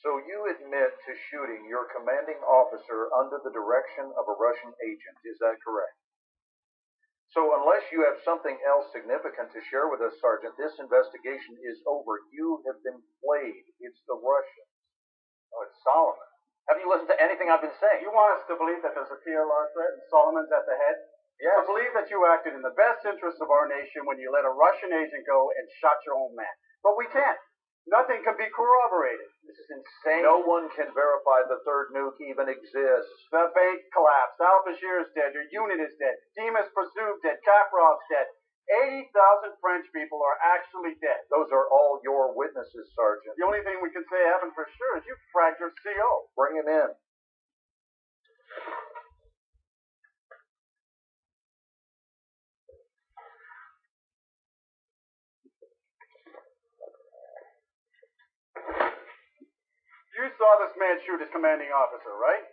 So you admit to shooting your commanding officer under the direction of a Russian agent, is that correct? So unless you have something else significant to share with us, Sergeant, this investigation is over. You have been played. It's the Russians. Oh, it's Solomon. Have you listened to anything I've been saying? You want us to believe that there's a PLR threat and Solomon's at the head? Yes. To believe that you acted in the best interest of our nation when you let a Russian agent go and shot your own man. But we can't. Nothing can be corroborated. This is insane. No one can verify the third nuke even exists. The bait collapsed. Al-Bashir is dead. Your unit is dead. Dima's presumed dead. Kaprov's dead. 80,000 French people are actually dead. Those are all your witnesses, Sergeant. The only thing we can say happened for sure is you fragged your CO. Bring him in. You saw this man shoot his commanding officer, right?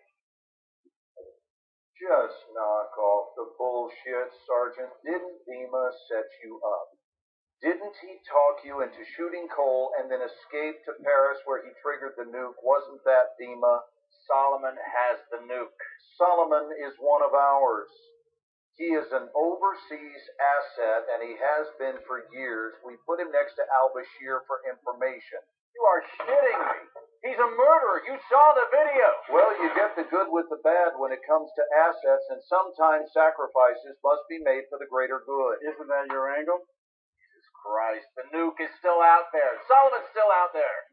Just knock off the bullshit, Sergeant. Didn't Dima set you up? Didn't he talk you into shooting Cole and then escape to Paris where he triggered the nuke? Wasn't that Dima? Solomon has the nuke. Solomon is one of ours. He is an overseas asset, and he has been for years. We put him next to al-Bashir for information. You are shitting me. He's a murderer. You saw the video. Well, you get the good with the bad when it comes to assets, and sometimes sacrifices must be made for the greater good. Isn't that your angle? Jesus Christ, the nuke is still out there. Solomon's still out there.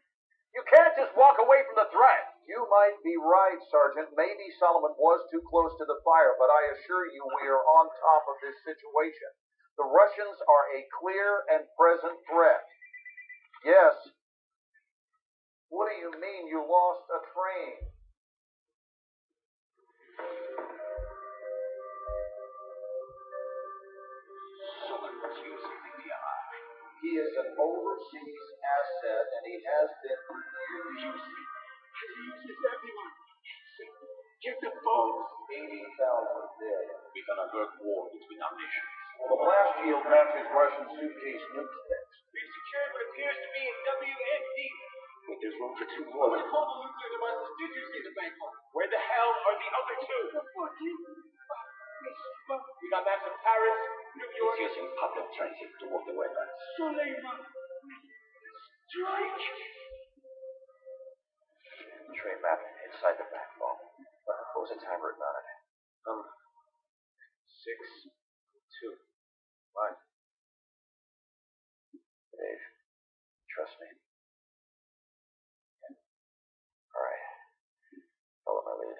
You can't just walk away from the threat. You might be right, Sergeant. Maybe Solomon was too close to the fire, but I assure you we are on top of this situation. The Russians are a clear and present threat. Yes. What do you mean you lost a train? Solomon's using the PLR. He is an overseas asset, and he has been for years. Use it. Use everyone. Get the phones. 80,000 dead. We're gonna work war between our nations. Well, the blast shield matches Russian suitcase nuke specs. We've secured what appears to be a WND. But there's room for two more. What portable nuclear devices did you see the bank on? Where the hell are the other two? We got maps of Paris, New York. He's using public transit to work the weapons. Suleiman! Strike! Train map inside the backbone. What was the time written on it? 6, 2. What? Dave, trust me. All right. Follow my lead.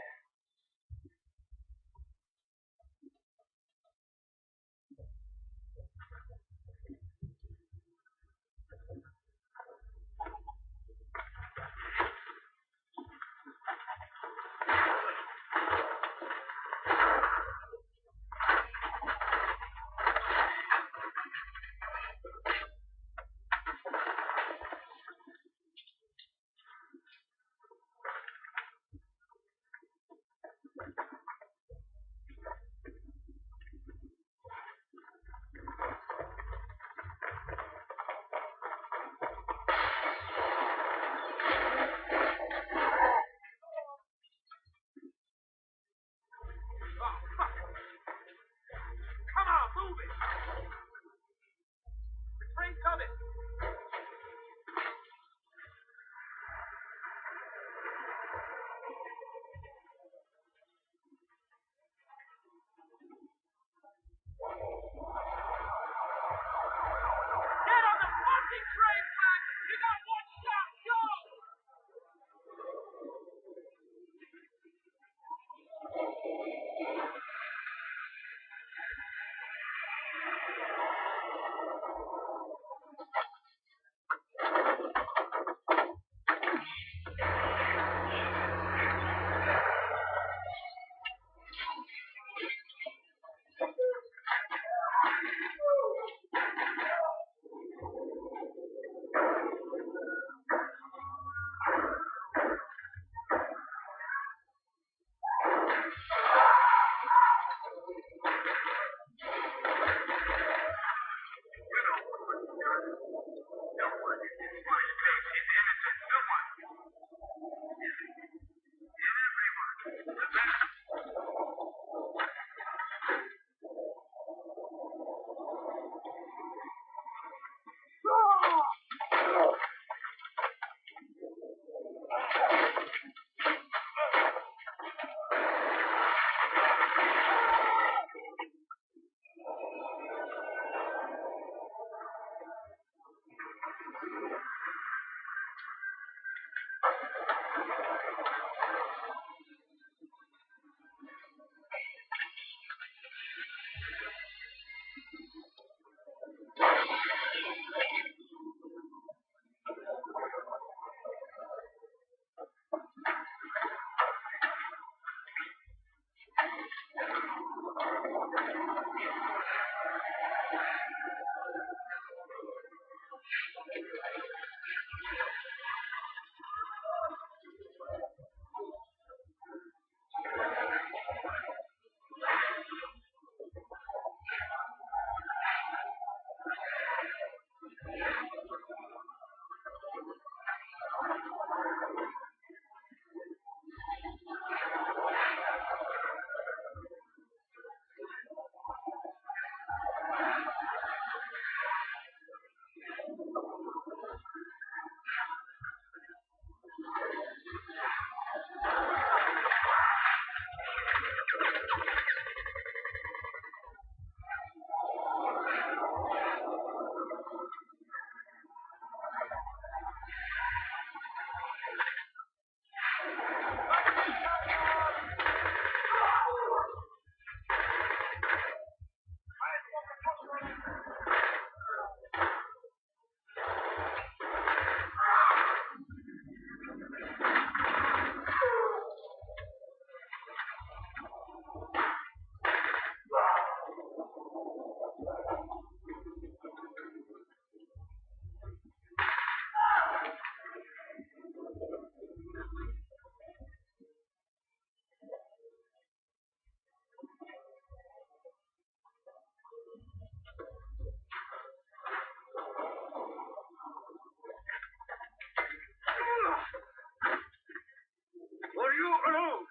Were you alone?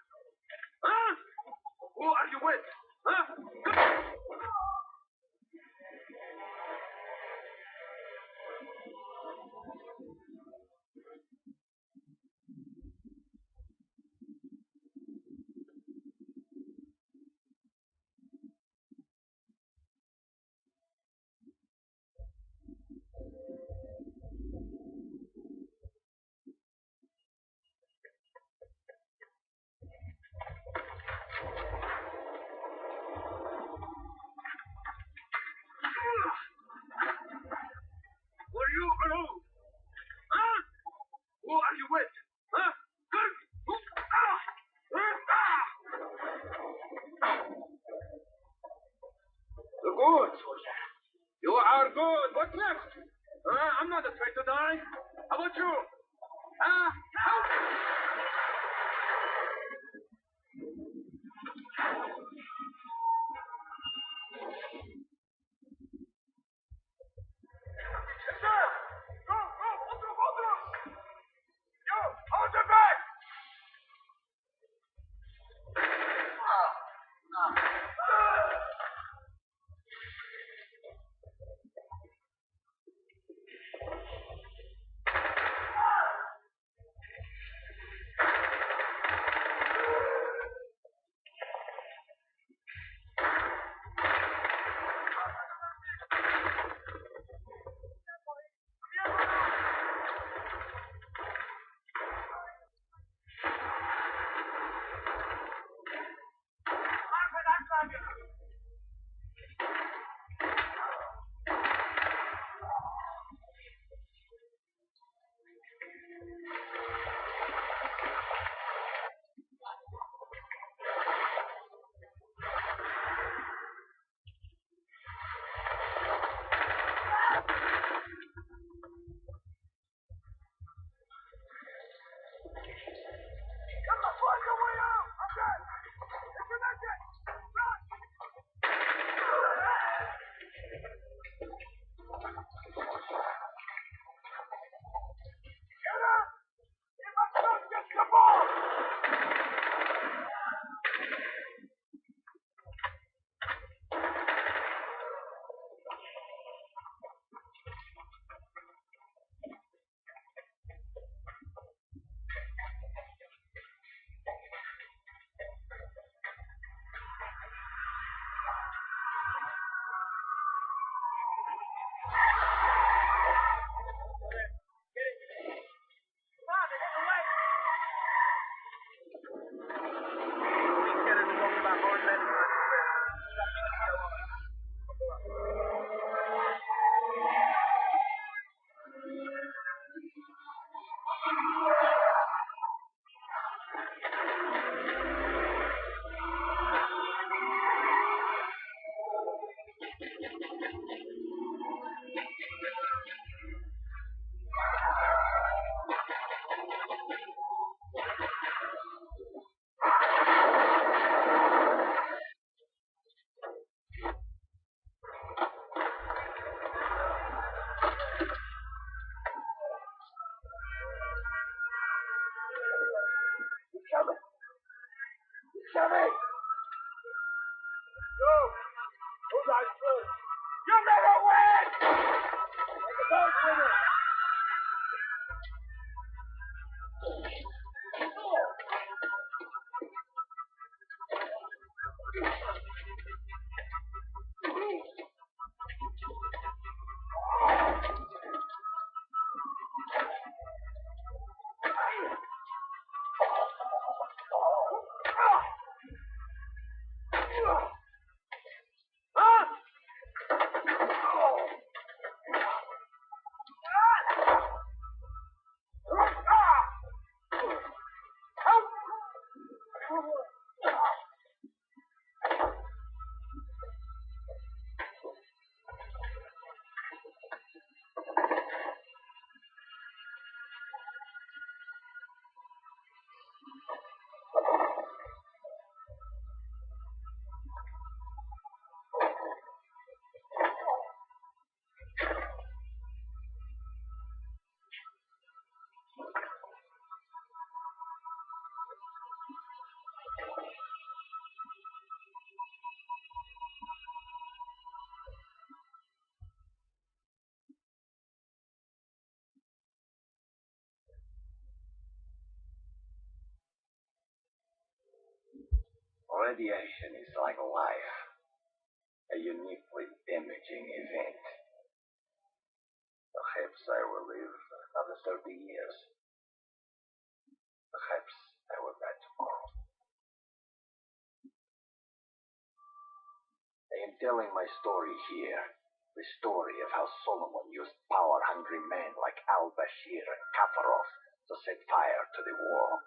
Huh? Who are you with? Huh? Were you alone? Huh? Who are you with? Huh? Good. You are good. What next? I'm not afraid to die. How about you? Help! Sir! Go! Otro! You! Hold your back! Radiation is like life, a uniquely damaging event. Perhaps I will live another 30 years. Perhaps I will die tomorrow. I am telling my story here, the story of how Solomon used power-hungry men like al-Bashir and Kafarov to set fire to the world.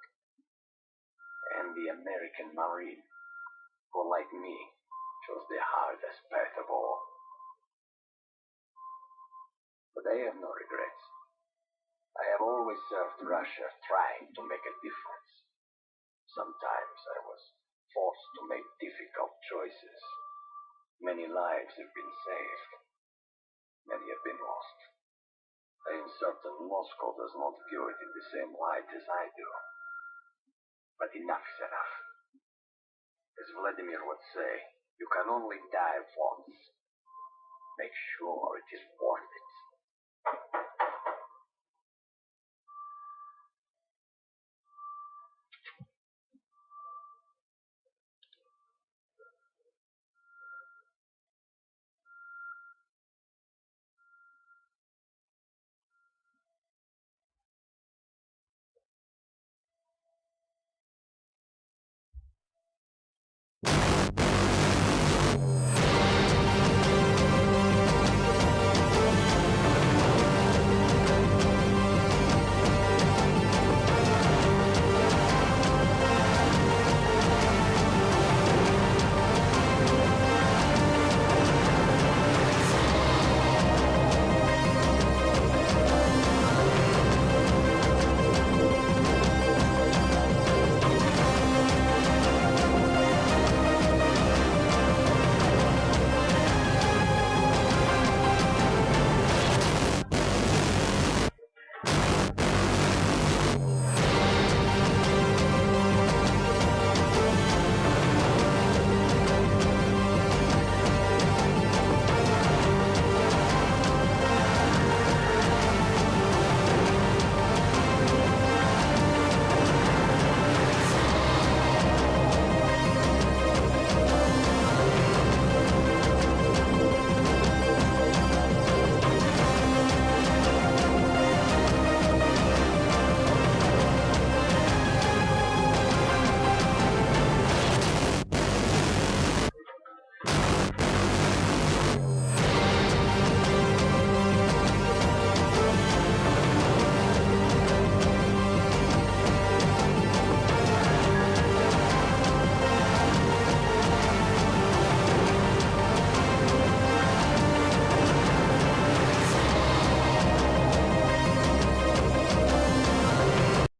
And the American Marine, who, like me, chose the hardest path of all. But I have no regrets. I have always served Russia, trying to make a difference. Sometimes I was forced to make difficult choices. Many lives have been saved. Many have been lost. I am certain Moscow does not view it in the same light as I do. But enough is enough. As Vladimir would say, you can only die once. Make sure it is worth it.